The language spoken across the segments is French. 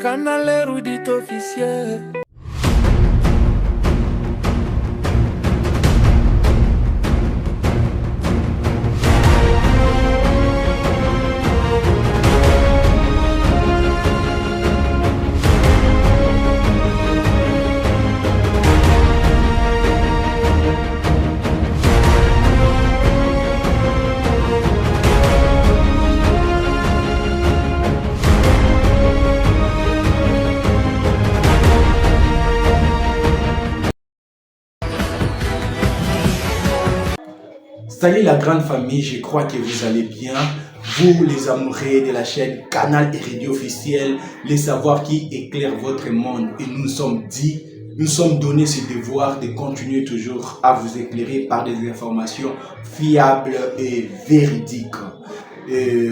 Canal érudit officiel. Salut la grande famille, je crois que vous allez bien. Vous les amoureux de la chaîne Canal Érudit officiel, les savoirs qui éclairent votre monde. Et nous sommes donnés ce devoir de continuer toujours à vous éclairer par des informations fiables et véridiques.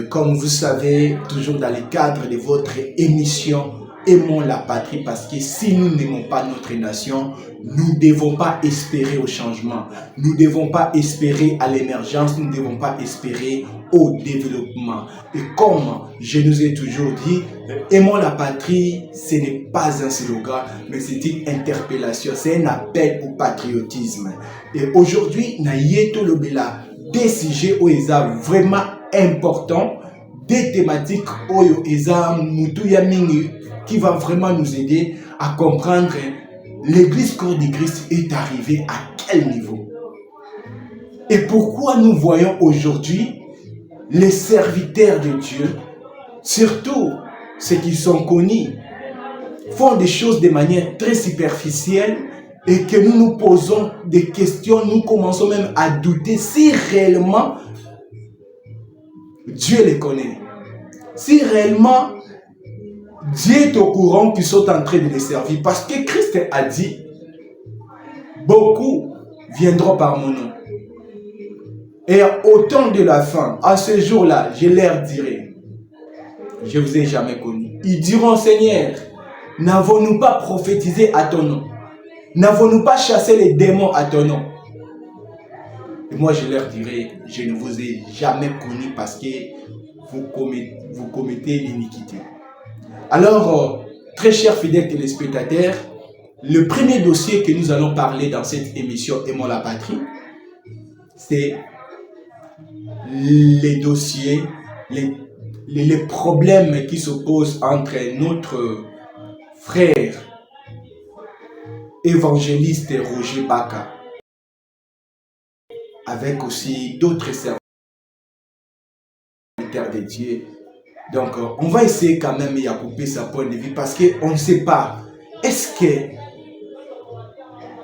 Comme vous savez, toujours dans le cadre de votre émission Aimons la patrie, parce que si nous n'aimons pas notre nation, nous ne devons pas espérer au changement, nous ne devons pas espérer à l'émergence, nous ne devons pas espérer au développement. Et comme je nous ai toujours dit, aimons la patrie, ce n'est pas un slogan, mais c'est une interpellation, c'est un appel au patriotisme. Et aujourd'hui, na yeto lobela des sujets où ils sont vraiment importants, des thématiques où ils sont mutuya mingi, qui va vraiment nous aider à comprendre l'église corps de Christ est arrivée à quel niveau. Et pourquoi nous voyons aujourd'hui les serviteurs de Dieu, surtout ceux qui sont connus, font des choses de manière très superficielle et que nous nous posons des questions, nous commençons même à douter si réellement Dieu les connaît. Si réellement Dieu est au courant qu'ils sont en train de les servir. Parce que Christ a dit, beaucoup viendront par mon nom. Et au temps de la fin, à ce jour-là, je leur dirai, je ne vous ai jamais connu. Ils diront, Seigneur, n'avons-nous pas prophétisé à ton nom? N'avons-nous pas chassé les démons à ton nom? Et moi, je leur dirai, je ne vous ai jamais connu parce que vous commettez l'iniquité. Alors, très chers fidèles téléspectateurs, le premier dossier que nous allons parler dans cette émission Aimons la patrie, c'est les dossiers, les problèmes qui s'opposent entre notre frère évangéliste Roger Baka avec aussi d'autres serviteurs de Dieu. Donc, on va essayer quand même de couper sa point de vue parce qu'on ne sait pas. Est-ce que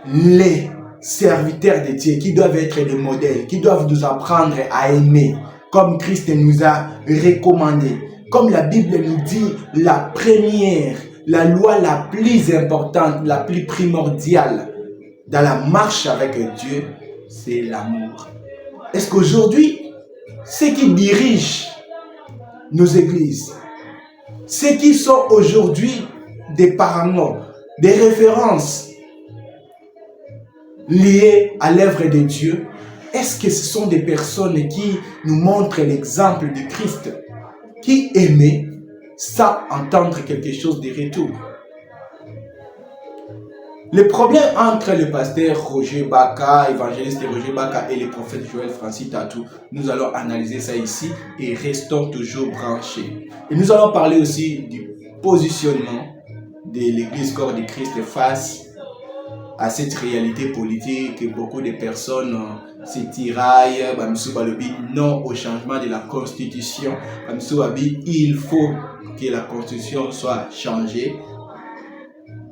les serviteurs de Dieu qui doivent être des modèles, qui doivent nous apprendre à aimer, comme Christ nous a recommandé, comme la Bible nous dit, la première, la loi la plus importante, la plus primordiale dans la marche avec Dieu, c'est l'amour. Est-ce qu'aujourd'hui, ceux qui dirigent nos églises, ceux qui sont aujourd'hui des parents, des références liées à l'œuvre de Dieu, est-ce que ce sont des personnes qui nous montrent l'exemple de Christ, qui aimait sans entendre quelque chose de retour? Le problème entre le pasteur Roger Baka, évangéliste Roger Baka et le prophète Joël Francis Tatou, nous allons analyser ça ici et restons toujours branchés. Et nous allons parler aussi du positionnement de l'église corps de Christ face à cette réalité politique que beaucoup de personnes se tiraillent, non au changement de la constitution, il faut que la constitution soit changée.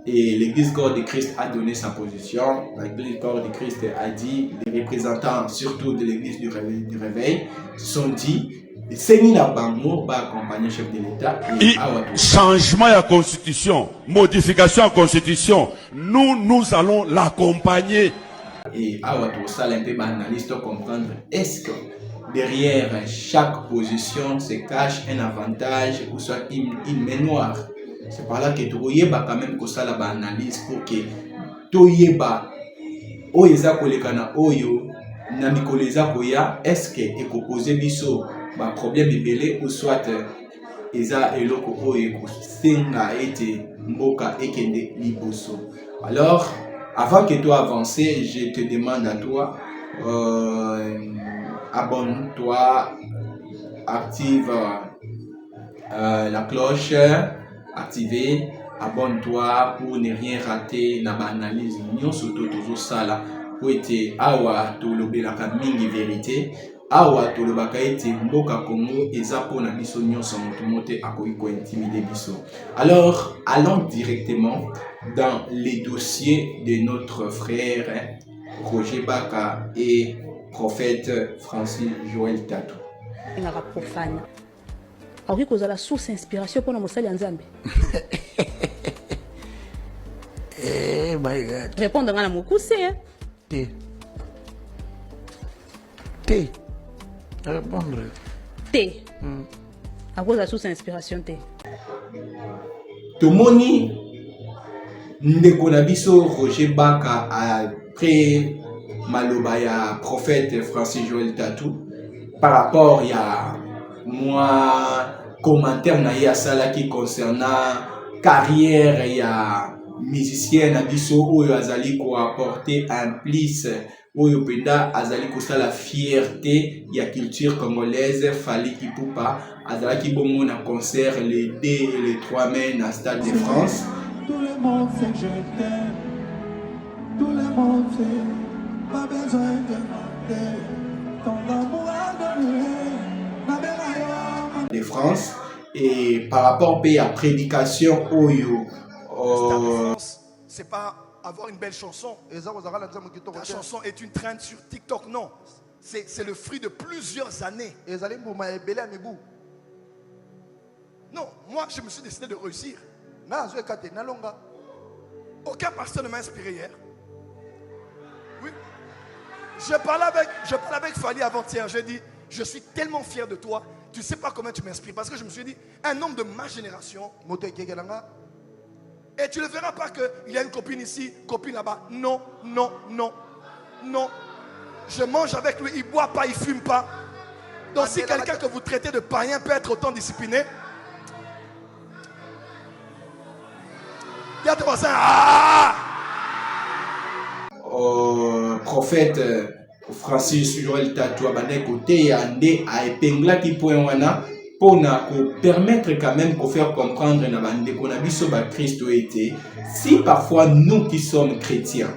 Et l'église corps de Christ a donné sa position. L'église corps de Christ a dit, les représentants surtout de l'église du réveil sont dit, Seigneur Nabango va accompagner le chef de l'État. Changement à la constitution, modification à la constitution, nous allons l'accompagner. Et à ça, un peu analyste comprendre, est-ce que derrière chaque position se cache un avantage ou soit une mémoire? C'est par là que tu vois quand même que ça la analyse pour que tu yeba oyo eza kolekana oyo na mikoleza koya est-ce que ekoposer biso ba problème ebele ou soit eza eloko oyo senga ete mboka ekende liboso. Alors avant que toi avancer, je te demande à toi abonne-toi, active la cloche, activez, abonne-toi pour ne rien rater na ba analyse nyonso tozo sala pour ete awa tolobelaka mingi vérité, awa tolobaka ete mboka Congo eza pona biso nyonso moto mote akoki ko intimider biso. Alors allons directement dans les dossiers de notre frère Roger Baka et prophète Francis Joël Tatou. Ngaka profane. Akoki kozala source inspiration pour mosali ya Nzambe. Eh my God. Répondre ngana mokuse hein. T. Répondre. T. À cause de la source inspiration T. Tomoni ndeko na biso Roger Baka après maloba ya prophète Francis Joël Tatou par rapport ya moi commentaire na ya sala qui concernant carrière ya musicien na biso oyo azali ko apporter un plus oyo penda azali ko sala fierté ya culture congolaise. Fally Ipupa azali ki bongo na concert les 2 et les 3 mai na Stade de France. Tout le monde sait que je t'aime. Tout le monde sait. Pas besoin de demander. Ton amour a donné. De France. Et par rapport à prédication oyo c'est pas avoir une belle chanson. La chanson est une trend sur TikTok, non. C'est le fruit de plusieurs années. Non, moi je me suis décidé de réussir. Aucun pasteur ne m'a inspiré hier. Oui. Je parlais avec Fally avant-hier. J'ai dit, je suis tellement fier de toi. Tu ne sais pas comment tu m'inspires. Parce que je me suis dit, un homme de ma génération. Et tu ne verras pas qu'il y a une copine ici, copine là-bas. Non, non, non, non. Je mange avec lui, il ne boit pas, il ne fume pas. Donc si quelqu'un que vous traitez de païen peut être autant discipliné, il y a des voisins. Prophète Francis Joël Tatou abandé côté andé a épingla qui point wana pour permettre quand même de faire comprendre na bande qu'on a biso ba Christ été. Si parfois nous qui sommes chrétiens,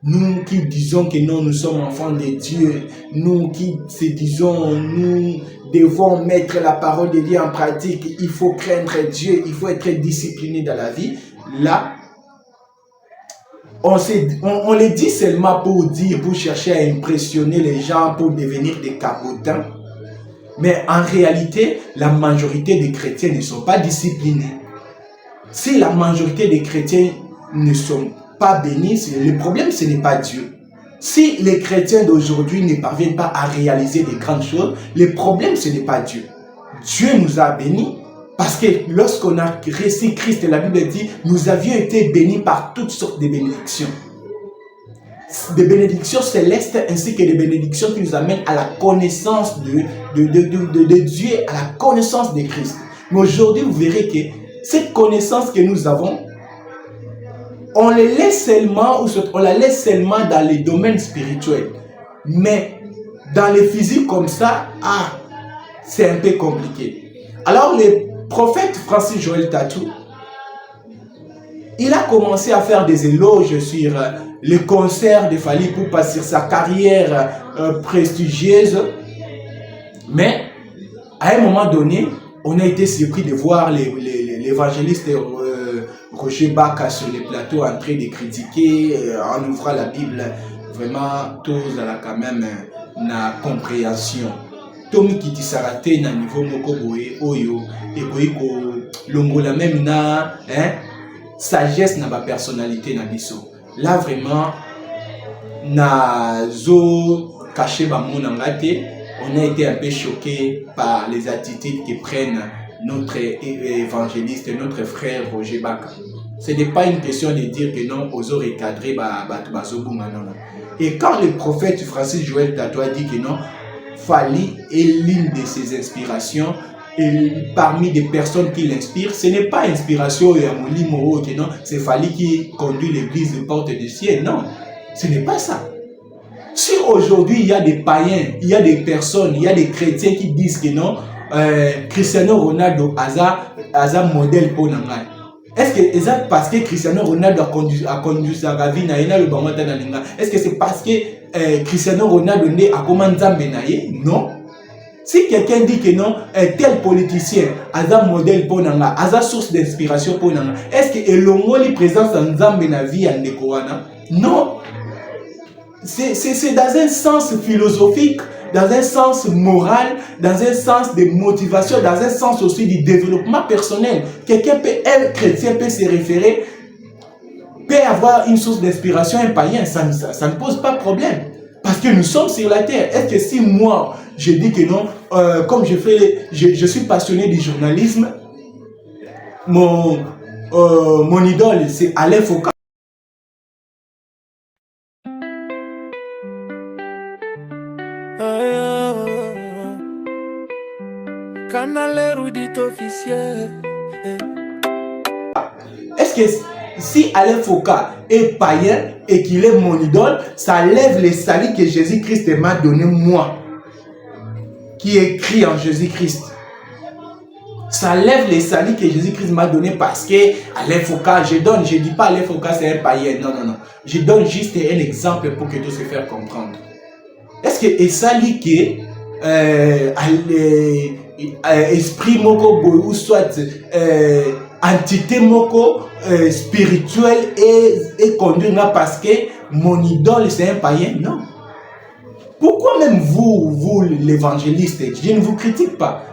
nous qui disons que non, nous sommes enfants de Dieu, nous qui se disons nous devons mettre la parole de Dieu en pratique, il faut craindre Dieu, il faut être discipliné dans la vie. Là, on le dit seulement pour dire, pour chercher à impressionner les gens, pour devenir des cabotins. Mais en réalité, la majorité des chrétiens ne sont pas disciplinés. Si la majorité des chrétiens ne sont pas bénis, le problème, ce n'est pas Dieu. Si les chrétiens d'aujourd'hui ne parviennent pas à réaliser des grandes choses, le problème, ce n'est pas Dieu. Dieu nous a bénis. Parce que lorsqu'on a reçu Christ, la Bible dit, nous avions été bénis par toutes sortes de bénédictions. Des bénédictions célestes ainsi que des bénédictions qui nous amènent à la connaissance de Dieu, à la connaissance de Christ. Mais aujourd'hui, vous verrez que cette connaissance que nous avons, on la laisse seulement dans les domaines spirituels. Mais dans les physiques comme ça, c'est un peu compliqué. Alors, le prophète Francis Joël Tatou, il a commencé à faire des éloges sur le concert de Fally Ipupa, sur sa carrière prestigieuse. Mais à un moment donné, on a été surpris de voir l'évangéliste Roger Baka sur les plateaux en train de critiquer, en ouvrant la Bible. Vraiment, tous à la quand même na compréhension. Tomi kiti sarate na niveau moko boye oyo et boye ko longola même na sagesse na ba personnalité na biso. Là vraiment na zo caché ba mona ngate, on a été un peu choqué par les attitudes que prennent notre évangéliste, notre frère Roger Baka. Ce n'est pas une question de dire que non, aux autres recadré ba bazo bunga non. Et quand le prophète Francis Joël Tatou a dit que non, Fally est l'une de ses inspirations. Et parmi des personnes qui l'inspirent, ce n'est pas inspiration Yamoli Moro, non, c'est Fally qui conduit l'église de Porte du Ciel. Non, ce n'est pas ça. Si aujourd'hui il y a des païens, il y a des personnes, il y a des chrétiens qui disent que non, Cristiano Ronaldo a un modèle pour nous. Est-ce que c'est parce que Cristiano Ronaldo a conduit sa vie na le bamata na linga? Est-ce que c'est parce que Cristiano Ronaldo né a commencé à menayer? Non. Si quelqu'un dit que non, tel politicien a un modèle pour nous, a une source d'inspiration pour nous, est-ce que l'ongoli présence en Zambé na vie en Nekoana? Non. C'est dans un sens philosophique, dans un sens moral, dans un sens de motivation, dans un sens aussi du développement personnel. Quelqu'un peut, un chrétien peut se référer, peut avoir une source d'inspiration, un païen, ça ne pose pas de problème. Parce que nous sommes sur la terre. Est-ce que si moi, je dis que non, comme je suis passionné du journalisme, mon idole, c'est Alain Foucault. Canal érudit officiel. Est-ce que si Alain Foucault est païen et qu'il est mon idole, ça lève les saluts que Jésus-Christ m'a donné moi, qui est écrit en Jésus-Christ. Ça lève les saluts que Jésus-Christ m'a donné parce que Alain Foucault, je ne dis pas Alain Foucault c'est un païen, non. Je donne juste un exemple pour que tout se fasse comprendre. Est-ce que ça lit que esprit moko ou soit entité moko spirituelle et conduit parce que mon idole c'est un païen? Non. Pourquoi même vous l'évangéliste, je ne vous critique pas,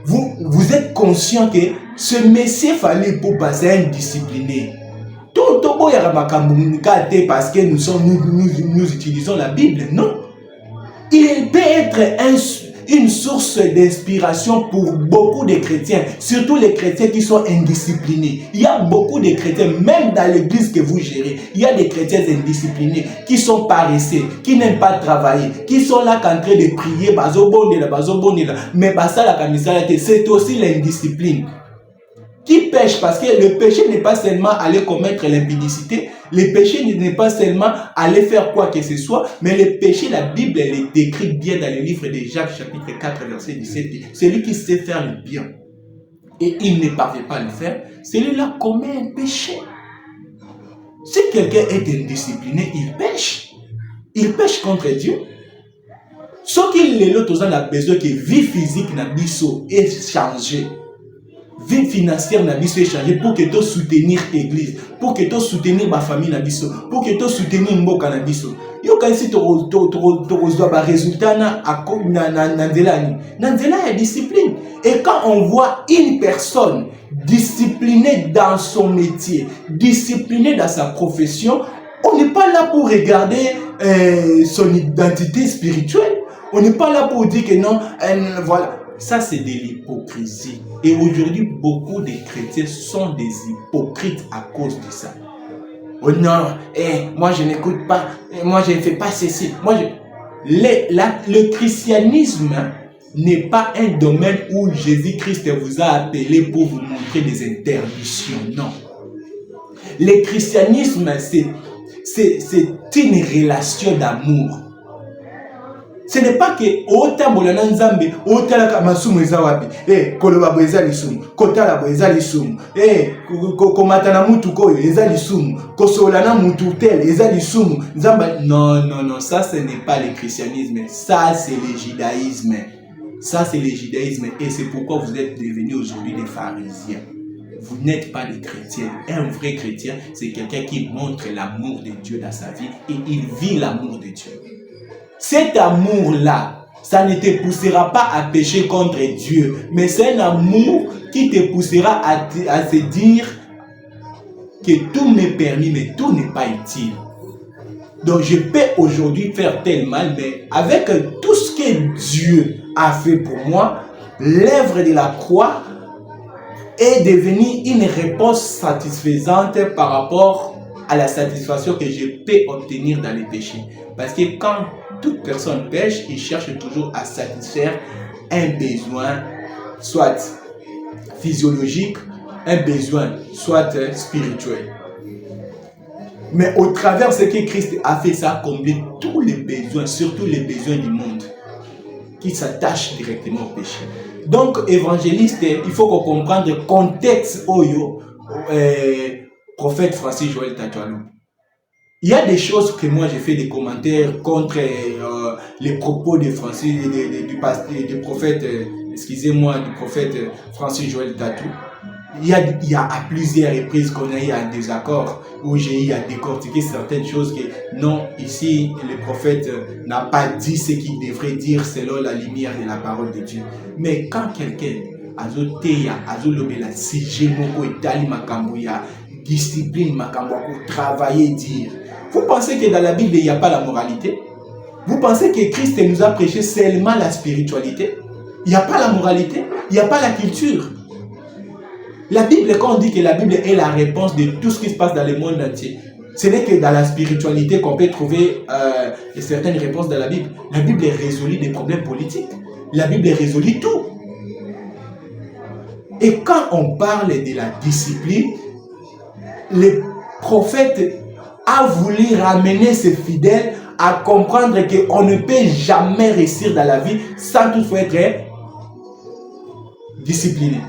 vous êtes conscient que ce Messie fallait pour passer un discipliné. Parce que nous utilisons la Bible, non. Il peut être une source d'inspiration pour beaucoup de chrétiens, surtout les chrétiens qui sont indisciplinés. Il y a beaucoup de chrétiens, même dans l'église que vous gérez, il y a des chrétiens indisciplinés qui sont paresseux, qui n'aiment pas travailler, qui sont là qu'en train de prier, mais c'est aussi l'indiscipline. Qui pêche? Parce que le péché n'est pas seulement aller commettre l'impudicité, le péché n'est pas seulement aller faire quoi que ce soit, mais le péché, la Bible, elle est décrite bien dans le livre de Jacques, chapitre 4, verset 17. Celui qui sait faire le bien et il ne parvient pas à le faire, celui-là commet un péché. Si quelqu'un est indiscipliné, il pêche. Il pêche contre Dieu. Ce qu'il est l'autre, on a besoin que vie physique n'a biso est changée. Vie financière n'a pas changé pour que tu soutenir l'église, pour que tu soutenir ma famille n'a pas, pour que tu soutenir mboka n'a pas. Yo quand si tu reçois résultat na nanzela est discipline. Et quand on voit une personne disciplinée dans son métier, disciplinée dans sa profession, on n'est pas là pour regarder son identité spirituelle. On n'est pas là pour dire que non, voilà. Ça, c'est de l'hypocrisie. Et aujourd'hui, beaucoup de chrétiens sont des hypocrites à cause de ça. Oh non, moi je n'écoute pas, moi je ne fais pas ceci. Le christianisme n'est pas un domaine où Jésus-Christ vous a appelé pour vous montrer des interdictions. Non. Le christianisme, c'est une relation d'amour. Ce n'est pas que autant bolana nzambe autant la masumu ezawapi koloba boeza lisumu kotala boeza lisumu komata na mutu koyo eza lisumu kosola na mutu tel eza lisumu nzamba. Non, ça ce n'est pas le christianisme, ça c'est le judaïsme. Ça c'est le judaïsme et c'est pourquoi vous êtes devenus aujourd'hui des pharisiens. Vous n'êtes pas des chrétiens. Un vrai chrétien, c'est quelqu'un qui montre l'amour de Dieu dans sa vie et il vit l'amour de Dieu. Cet amour-là, ça ne te poussera pas à pécher contre Dieu, mais c'est un amour qui te poussera à se dire que tout m'est permis, mais tout n'est pas utile. Donc je peux aujourd'hui faire tel mal, mais avec tout ce que Dieu a fait pour moi, l'œuvre de la croix est devenue une réponse satisfaisante par rapport à la satisfaction que je peux obtenir dans les péchés. Parce que quand toute personne pêche, il cherche toujours à satisfaire un besoin, soit physiologique, un besoin, soit spirituel. Mais au travers de ce que Christ a fait, ça a comblé tous les besoins, surtout les besoins du monde, qui s'attachent directement au péché. Donc, évangéliste, il faut qu'on comprenne le contexte oyo, prophète Francis Joël Tatualou. Il y a des choses que moi j'ai fait des commentaires contre les propos de Francis, du prophète, excusez-moi, du prophète Francis Joël Tatou. Il y a à plusieurs reprises qu'on a eu un désaccord où j'ai eu à décortiquer certaines choses que non, ici le prophète n'a pas dit ce qu'il devrait dire selon la lumière de la parole de Dieu. Mais quand quelqu'un azoteya azolobela sujet moko etali makambo ya discipline makambo pour travailler dire, vous pensez que dans la Bible il n'y a pas la moralité? Vous pensez que Christ nous a prêché seulement la spiritualité? Il n'y a pas la moralité, il n'y a pas la culture. La Bible, quand on dit que la Bible est la réponse de tout ce qui se passe dans le monde entier, ce n'est que dans la spiritualité qu'on peut trouver certaines réponses dans la Bible. La Bible résout des problèmes politiques. La Bible résout tout. Et quand on parle de la discipline, le prophète a voulu ramener ses fidèles à comprendre qu'on ne peut jamais réussir dans la vie sans toutefois être discipliné.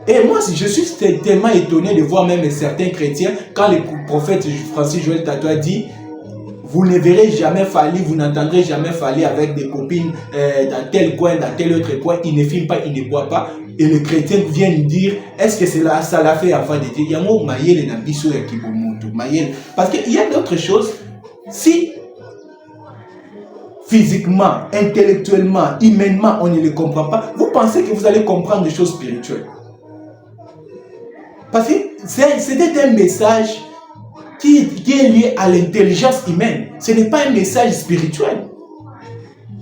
Et moi, je suis tellement étonné de voir même certains chrétiens, quand le prophète Francis Joël Tatou a dit, vous ne verrez jamais Fali, vous n'entendrez jamais Fali avec des copines dans tel coin, dans tel autre coin, il ne filme pas, il ne boit pas. Et le chrétien vient dire, est-ce que ça l'a fait avant de dire, il y a un maïel na biso ya kibomoto, maïel. Parce qu'il y a d'autres choses, si physiquement, intellectuellement, humainement, on ne les comprend pas, vous pensez que vous allez comprendre des choses spirituelles. Parce que c'était un message qui est lié à l'intelligence humaine. Ce n'est pas un message spirituel.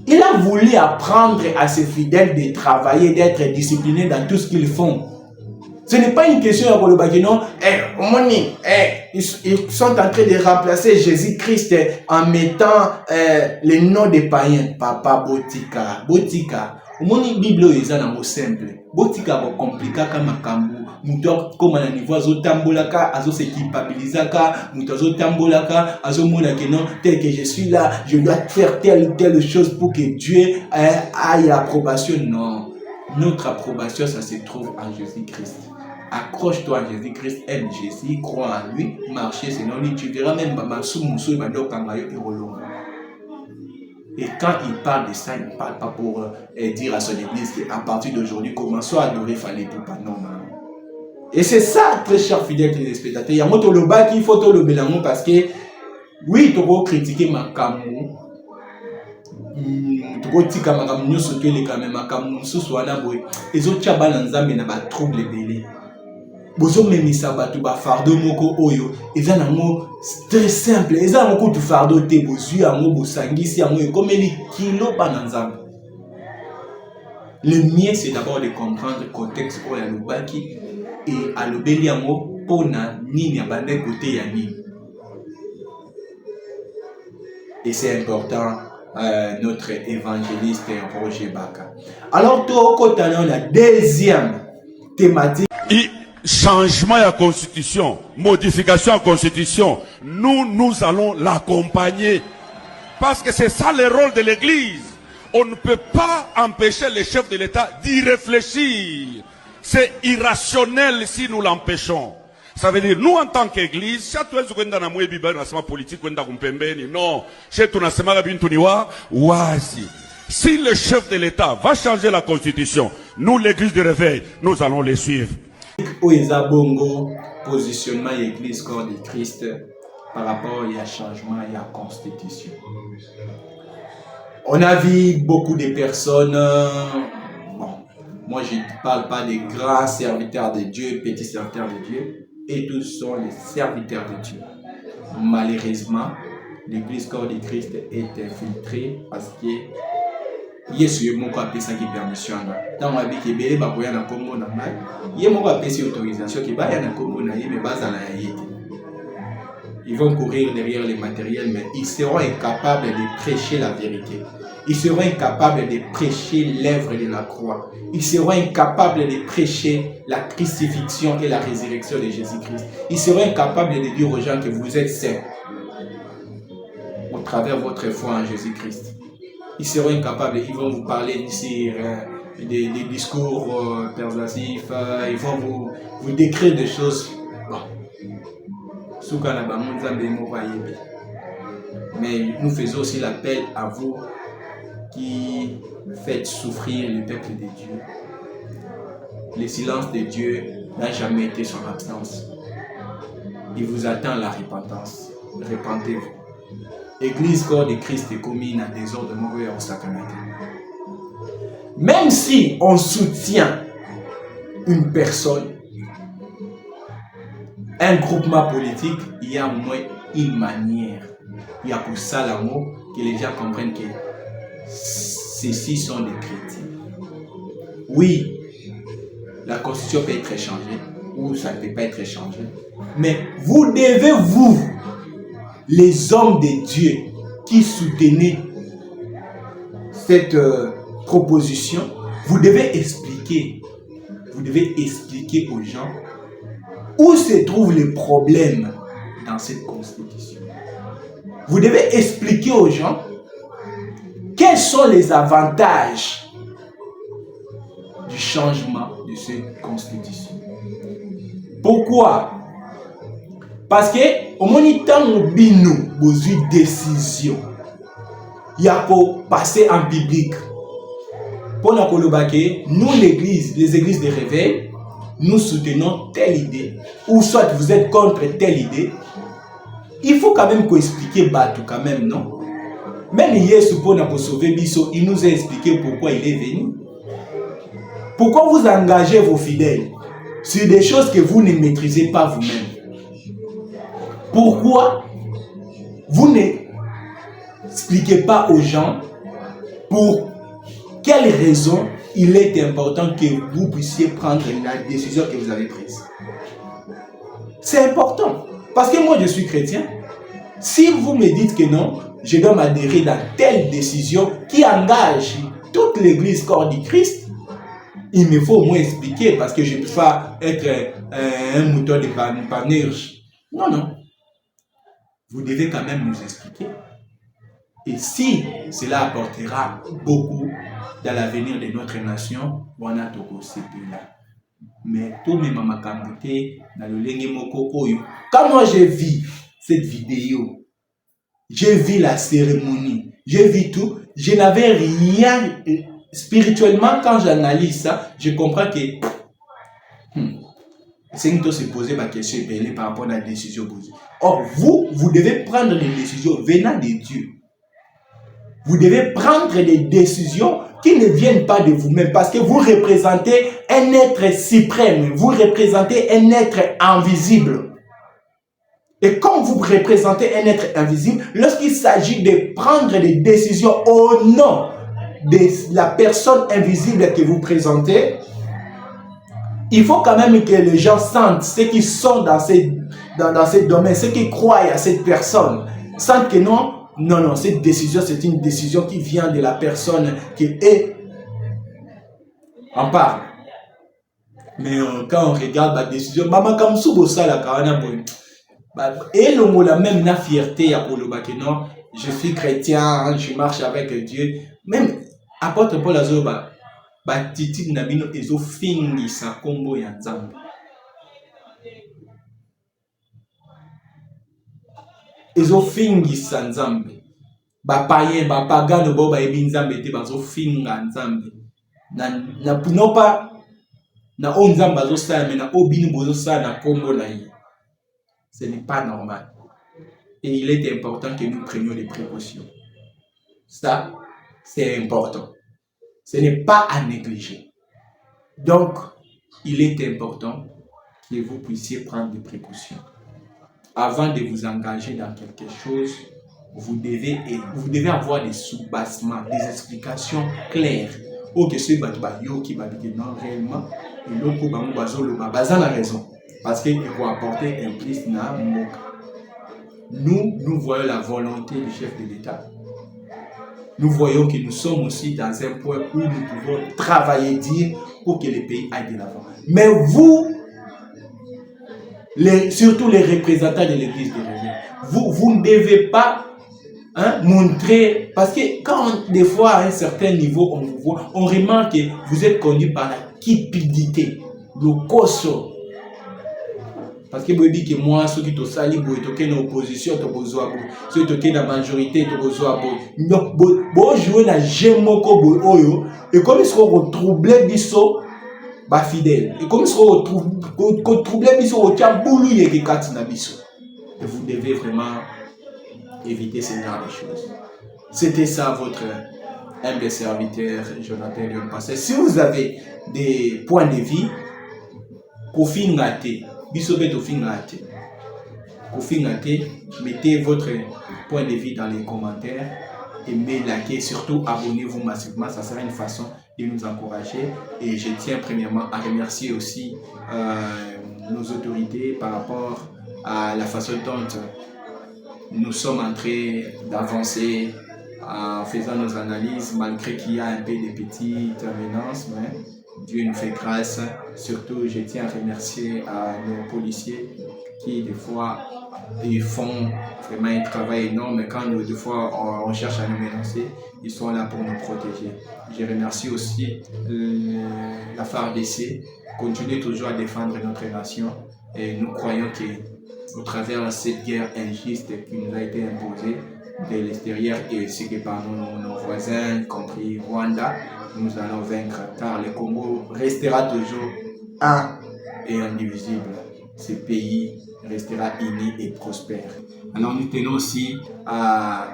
Il a voulu apprendre à ses fidèles de travailler, d'être disciplinés dans tout ce qu'ils font. Ce n'est pas une question à Kolobakino. Ils sont en train de remplacer Jésus-Christ en mettant les noms des païens. Papa Botika. Botika. Moni Bible est un mot simple. Botika va compliquer comme un cambo. Muto comme un niveau azo tambolaka, azo se culpabilisaka, muto azo tambolaka, azo mona que non, tel que je suis là, je dois faire telle ou telle chose pour que Dieu ait l'approbation. Non. Notre approbation, ça se trouve en Jésus-Christ. Accroche-toi à Jésus-Christ, aime Jésus, crois en lui, marcher selon lui. Tu verras même Bamassou Moussou et Madok Kangayo et Rolongo. Et quand il parle de ça, il ne parle pas pour dire à son église qu'à partir d'aujourd'hui, commençons à adorer Fali Poupa. Non, non. Et c'est ça, très chers fidèles téléspectateurs. Il y a un mot qu'il faut le bélamou parce que, oui, tu peux critiquer ma camou. Tu peux dire que ma camou, surtout les camou, ma camou, soit na boy. Les autres chabans n'ensemble n'a pas trouble belé. Bozo même ça va tout bas fardeau moko oyo. Ils ont un mot très simple. Ils ont un mot de fardeau te bozu, un mot bosangi, si un mot comme les kilos pas n'ensemble. Le mieux c'est d'abord de comprendre le contexte pour la lubaki. Et à l'obéliamo, pona nini abandé côté yani. Et c'est important, notre évangéliste Roger Baka. Alors, tout au côté, on a la deuxième thématique. Changement à la constitution, modification à la constitution, nous allons l'accompagner. Parce que c'est ça le rôle de l'église. On ne peut pas empêcher les chefs de l'État d'y réfléchir. C'est irrationnel si nous l'empêchons. Ça veut dire, nous en tant qu'église, non, si le chef de l'État va changer la constitution, nous l'église de réveil, nous allons les suivre. Bongo, positionnement de l'église corps de Christ par rapport à changement et à la constitution. On a vu beaucoup de personnes. Moi, je ne parle pas des grands serviteurs de Dieu, petits serviteurs de Dieu, et tous sont les serviteurs de Dieu. Malheureusement, l'église corps de Christ est infiltrée parce que Yesu moko apesa ki permission na. Tant on a dit que belé ba koya na kombo na ngai. Ye moko apesa autorisation ki ba ya na kombo na ye me baza na yete. Ils vont courir derrière les matériels, mais ils seront incapables de prêcher la vérité. Ils seront incapables de prêcher l'œuvre de la croix. Ils seront incapables de prêcher la crucifixion et la résurrection de Jésus-Christ. Ils seront incapables de dire aux gens que vous êtes saints au travers de votre foi en Jésus-Christ. Ils seront incapables, ils vont vous parler d'ici des discours persuasifs, ils vont vous décrire des choses. Bon. Mais nous faisons aussi l'appel à vous qui faites souffrir le peuple de Dieu. Le silence de Dieu n'a jamais été son absence. Il vous attend la repentance. Repentez-vous. Église corps de Christ est commune à désordre mauvais en sacramenté. Même si on soutient une personne, un groupement politique, il y a au moins une manière. Il y a pour ça l'amour que les gens comprennent que ceux-ci sont des chrétiens. Oui, la constitution peut être changée ou ça ne peut pas être changé. Mais vous devez, vous, les hommes de Dieu qui soutenez cette proposition, vous devez expliquer aux gens où se trouve le problème dans cette constitution. Vous devez expliquer aux gens quels sont les avantages du changement de cette constitution. Pourquoi? Parce que au moment où nous besoin de décision, il y a pour passer en public. Pour nous, l'église, les églises de réveil, nous soutenons telle idée, ou soit vous êtes contre telle idée. Il faut quand même expliquer Batou quand même, non? Même hier, pour sauver Bisso, il nous a expliqué pourquoi il est venu. Pourquoi vous engagez vos fidèles sur des choses que vous ne maîtrisez pas vous-même? Pourquoi vous n'expliquez pas aux gens pour quelles raisons il est important que vous puissiez prendre la décision que vous avez prise? C'est important. Parce que moi, je suis chrétien. Si vous me dites que non, je dois m'adhérer dans telle décision qui engage toute l'église corps du Christ, il me faut au moins expliquer parce que je ne peux pas être un mouton de panurge. Non, non. Vous devez quand même nous expliquer. Et si cela apportera beaucoup dans l'avenir de notre nation, on a tout aussi là. Mais tout mes maman kamboté dans le lengue moko oyo. Quand moi j'ai vu cette vidéo, j'ai vu la cérémonie, j'ai vu tout, je n'avais rien spirituellement. Quand j'analyse ça, je comprends que c'est une se poser ma question par rapport à la décision posée. Or vous devez prendre des décisions venant de Dieu. Vous devez prendre des décisions qui ne viennent pas de vous-même parce que vous représentez un être suprême, vous représentez un être invisible. Et quand vous représentez un être invisible, lorsqu'il s'agit de prendre des décisions au nom de la personne invisible que vous présentez, il faut quand même que les gens sentent, ceux qui sont dans ces domaines, ceux qui croient à cette personne, sentent que non, cette décision, c'est une décision qui vient de la personne qui est. On parle. Mais quand on regarde la décision, maman comme ça la carana et le mot la même la fierté à que non, je suis chrétien, je marche avec Dieu. Même apôtre Paul Azoba, titi nabino ezo fingi sa kombo ya nzambe. Ezo fingi sa nzambe. Ba paye ba pagano bo ba ebi nzambe te bazo finga nzambe. Na punopa na o nzambe bazo sa mais na obini bozo sa na kombo na yi. Ce n'est pas normal. Et il est important que nous prenions des précautions. Ça, c'est important. Ce n'est pas à négliger. Donc, il est important que vous puissiez prendre des précautions. Avant de vous engager dans quelque chose, vous devez avoir des sous-bassements, des explications claires. Oh, que ce yo qui va dire non réellement, et l'autre bazo la raison. Parce qu'il faut apporter un plus na moka. nous voyons la volonté du chef de l'État. Nous voyons que nous sommes aussi dans un point où nous pouvons travailler, dire, pour que le pays aille de l'avant. Mais vous, surtout les représentants de l'église de Réveil, vous ne devez pas montrer, parce que quand des fois à un certain niveau on vous voit, on remarque que vous êtes conduit par la cupidité, le coso. Parce que vous dites que moi, ceux qui sont sali, vous êtes en opposition, ceux qui sont dans la majorité, vous êtes jouer dans Gemoko Oyo, et comme ils seront troublés, ils sont fidèles. Et comme ils seront troublés, ils sont boulou et katina biso. Et vous devez vraiment éviter ce genre de choses. C'était ça votre humble serviteur, Jonathan Leon Passer. Si vous avez des points de vie, Kofi Ngate, mettez votre point de vue dans les commentaires, aimez, likez, surtout abonnez-vous massivement, ça sera une façon de nous encourager. Et je tiens premièrement à remercier aussi nos autorités par rapport à la façon dont nous sommes en train d'avancer en faisant nos analyses, malgré qu'il y a un peu de petites menaces, mais Dieu nous fait grâce. Surtout, je tiens à remercier nos policiers qui, des fois, ils font vraiment un travail énorme. Quand nous, des fois, on cherche à nous menacer, ils sont là pour nous protéger. Je remercie aussi la FARDC. Continuez toujours à défendre notre nation. Et nous croyons qu'au travers de cette guerre injuste qui nous a été imposée de l'extérieur et aussi que par nos voisins, y compris Rwanda, nous allons vaincre, car le Congo restera toujours un et indivisible. Ce pays restera uni et prospère. Alors nous tenons aussi à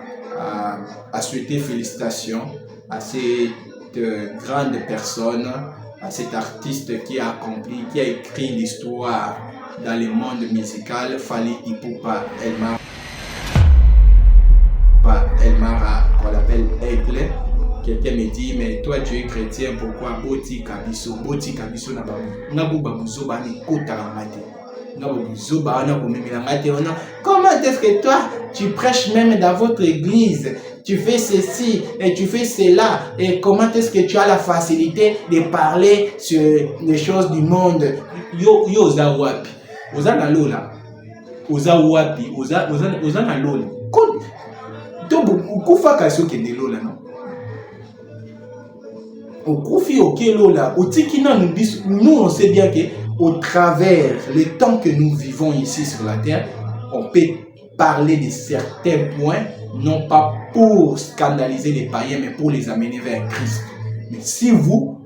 souhaiter félicitations à cette grande personne, à cet artiste qui a accompli, qui a écrit l'histoire dans le monde musical, Fally Ipupa Elmara, qu'on l'appelle Aigle. Quelqu'un me dit, mais toi tu es chrétien, pourquoi Boti Kabiso na babu ngabu babuzo bani kota ramate ngabu buzo ba na komemela mate ona. Comment est-ce que toi tu prêches même dans votre église, tu fais ceci et tu fais cela, et comment est-ce que tu as la facilité de parler sur les choses du monde? Yo oza wapi, oza na lola, oza wapi, oza na lola to ukufa kaso ke ne lola non okufi okelola otikina nous on sait bien que au travers le temps que nous vivons ici sur la terre, on peut parler de certains points, non pas pour scandaliser les païens, mais pour les amener vers Christ. Mais si vous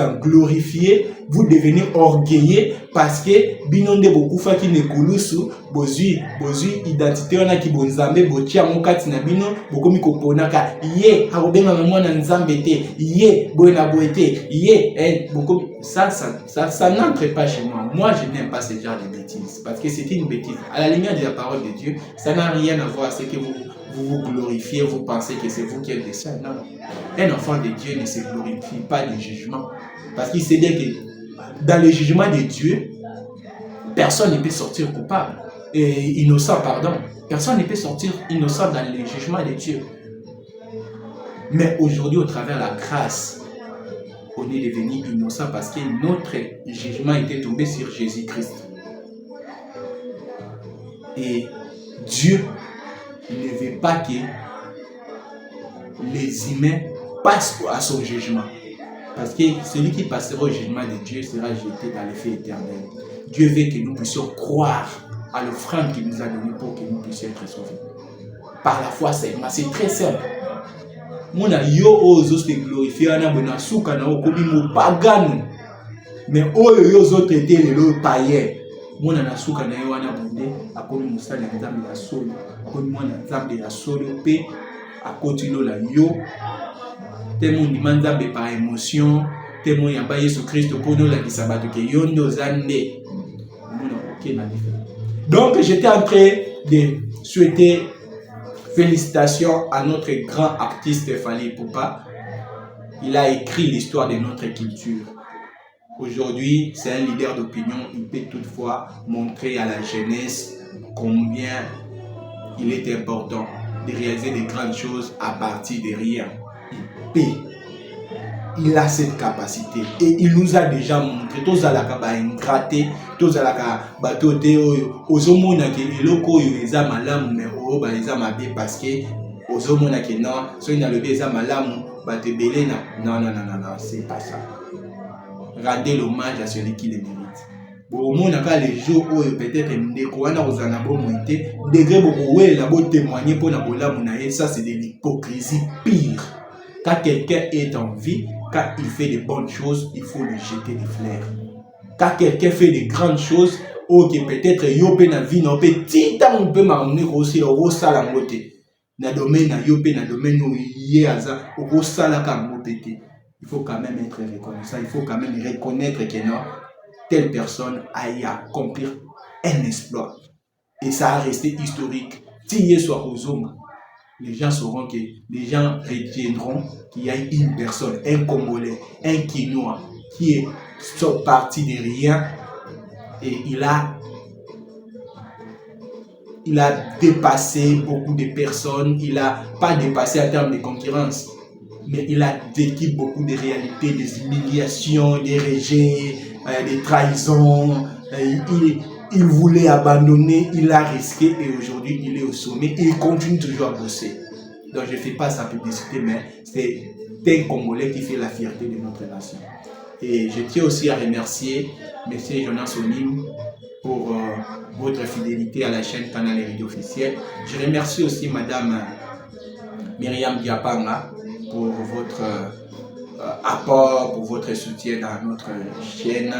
en glorifiez, vous devenez orgueilleux parce que binonde beaucoup fa ki nekulusu bozui identité wana ki bonzambe botia mokati na bino bokomi koponaka ye akobenga mwana nzambe te ye boena boete ye bokomi ça n'entre pas chez moi. Moi je n'aime pas ce genre de bêtises parce que c'est une bêtise. À la lumière de la parole de Dieu, ça n'a rien à voir avec ce que vous glorifiez, vous pensez que c'est vous qui êtes des saints. Non. Un enfant de Dieu ne se glorifie pas du jugement. Parce qu'il sait bien que dans le jugement de Dieu, personne ne peut sortir coupable. Et innocent, pardon. Personne ne peut sortir innocent dans le jugement de Dieu. Mais aujourd'hui, au travers de la grâce, on est devenu innocent parce que notre jugement était tombé sur Jésus-Christ. Et Dieu ne veut pas que les humains passent à son jugement. Parce que celui qui passera au jugement de Dieu sera jeté dans le feu éternel. Dieu veut que nous puissions croire à l'offrande qu'il nous a donnée pour que nous puissions être sauvés. Par la foi seulement, c'est très simple. Mona yo ozo se glorifier ana bona suka na okobi mo pagano. Mais oyo yo zo traiter les païens. Mona na suka na yo ana bonde akomi musala nzambe ya solo. Akomi mwana nzambe ya solo pe akotilo la yo. Temo ndimanda par émotion, temo yamba Yesu Christ pour nous la kisabato ke yondo zande. Donc j'étais en train de souhaiter félicitations à notre grand artiste Fally Ipupa. Il a écrit l'histoire de notre culture. Aujourd'hui, c'est un leader d'opinion. Il peut toutefois montrer à la jeunesse combien il est important de réaliser des grandes choses à partir de rien. Il a cette capacité et il nous a déjà montré tous à la ingraté, tous à la batoté ozomona ke eloko oyo eza malamu mais o ba eza mabe parce que ozomona ke non so ina le eza malamu batebele non, c'est pas ça. Rendez l'hommage à celui qui le mérite. Bon, mon aka les jours où peut-être ndeko wana ozana bo moité degré beaucoup ouais la bo témoigner pour na bola munaye, ça c'est de l'hypocrisie pire. Quand quelqu'un est en vie, quand il fait de bonnes choses, il faut lui jeter des fleurs. Quand quelqu'un fait de grandes choses, ok peut-être yopé na vie na petit temps on peut m'amener aussi au sala ngote. Na domaine na yopé na domaine où yé aza au sala ka ngopete. Il faut quand même être reconnaissant, il faut quand même reconnaître que non, telle personne a accompli un exploit. Et ça a resté historique. Si soit aux hommes, les gens sauront que les gens retiendront qu'il y a une personne, un Congolais, un Quinois, qui est parti de rien et il a dépassé beaucoup de personnes. Il n'a pas dépassé en termes de concurrence, mais il a vécu beaucoup de réalités, des humiliations, des rejets, des trahisons. Il voulait abandonner, il a risqué et aujourd'hui il est au sommet et il continue toujours à bosser. Donc je ne fais pas sa publicité, mais c'est un Congolais qui fait la fierté de notre nation. Et je tiens aussi à remercier M. Jonas Onim pour votre fidélité à la chaîne Canal et Radio officielle. Je remercie aussi Madame Myriam Diapanga pour votre apport, pour votre soutien dans notre chaîne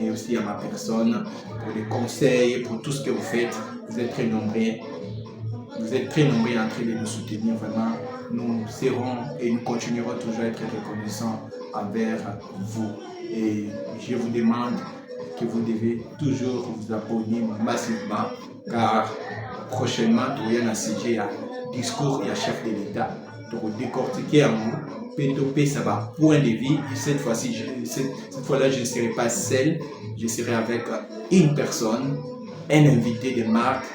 et aussi à ma personne, pour les conseils, pour tout ce que vous faites. Vous êtes très nombreux. Vous êtes très nombreux en train de nous soutenir. Vraiment, nous serons et nous continuerons toujours à être reconnaissants envers vous. Et je vous demande que vous devez toujours vous abonner massivement, car prochainement, il y a un sujet à discours et à chef de l'État pour décortiquer en nous, pétoper ça va point de vue. Cette fois-ci, cette fois-là, je ne serai pas seul, je serai avec une personne, un invité de marque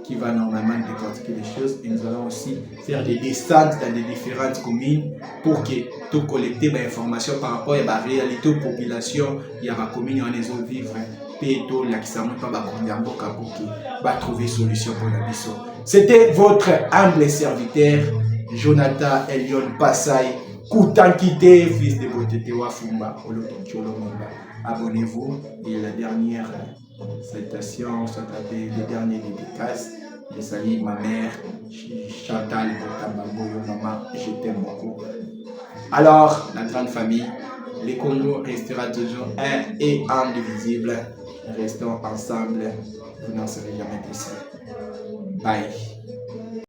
qui va normalement décortiquer les choses, et nous allons aussi faire des descentes dans les différentes communes pour que tout collecter des informations par rapport à la réalité de la population, il y a la commune où les autres vivent, et tout là qui s'en pas va trouver solution pour la biso. C'était votre humble serviteur Jonathan Elion Passay Koutankité, fils de Botete Wafumba Olotoncholo-Momba. Abonnez-vous, et la dernière citation, les dernières dédicaces. Je salue ma mère Chantal Botambaboyo, maman, je t'aime beaucoup. Alors, la grande famille, le Congo restera toujours un et indivisible. Restons ensemble, vous n'en serez jamais déçus. Bye.